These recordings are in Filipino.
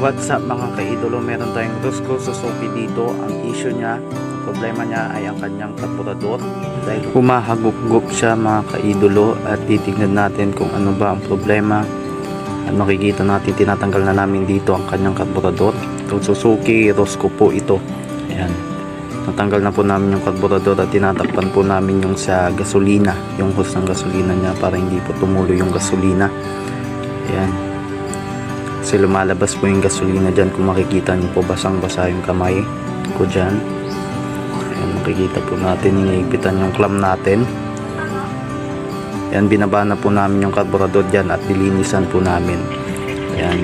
What's up mga kaidolo, meron tayong Rosco Suzuki dito. Ang issue niya, ang problema niya ay ang kanyang karburador dahil humahagupgup siya mga kaidolo, at titignan natin kung ano ba ang problema. At makikita natin, tinatanggal na namin dito ang kanyang karburador. Itong Suzuki Rosco po ito. Ayan, natanggal na po namin yung karburador at tinatakpan po namin yung sa gasolina, yung hose ng gasolina niya para hindi po tumulo yung gasolina. Ayan, kasi lumalabas po yung gasolina dyan. Kung makikita nyo po, basang basa yung kamay ko dyan. Ayan, makikita po natin, iniipitan yung clamp natin. Ayan, binaba na po namin yung karburador dyan at dilinisan po namin. Ayan,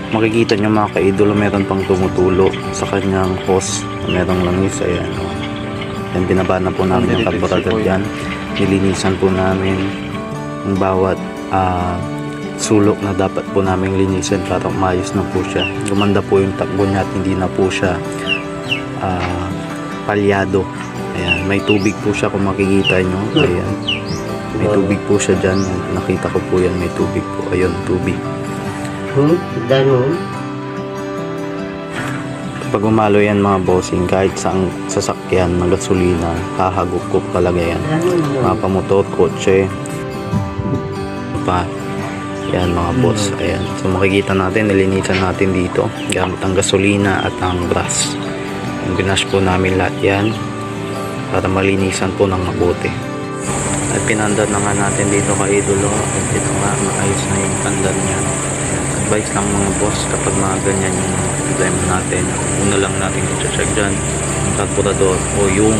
makikita nyo mga kaidolo, meron pang tumutulo sa kanyang hose, merong langis. Ayan, ayan, binaba na po namin yung karburador dyan. Nilinisan po namin yung bawat sulok na dapat po namin linisin para maayos na po siya. Gumanda po yung takbo niya at hindi na po siya palyado. Ayan, may tubig po siya kung makikita nyo. Ayan, may tubig po siya dyan. Nakita ko po yan, may tubig po. Ayun, tubig. Kapag umalo yan mga bossing, kahit saang sasakyan ng gasolina, hahagupkup talaga yan. Mga pamotor, kotse pa. Yan mga boss. Ayan, so makikita natin, nilinisan natin dito gamit ang gasolina at ang brass. Binash po namin lahat yan para malinisan po ng mabuti. At pinandad na nga natin dito kaidolo. At ito nga, maayos na yung pandad niya. Advice lang mga boss, kapag mga ganyan yung problema natin, una lang natin i-check dyan yung karburador o yung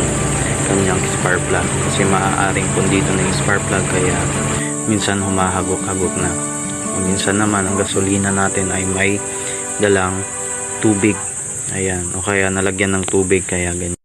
kanyang spark plug, kasi maaaring kung dito na yung spark plug, kaya minsan humahagok-hagok na. Minsan naman ang gasolina natin ay may dalang tubig. Ayan, o kaya nalagyan ng tubig, kaya ganyan.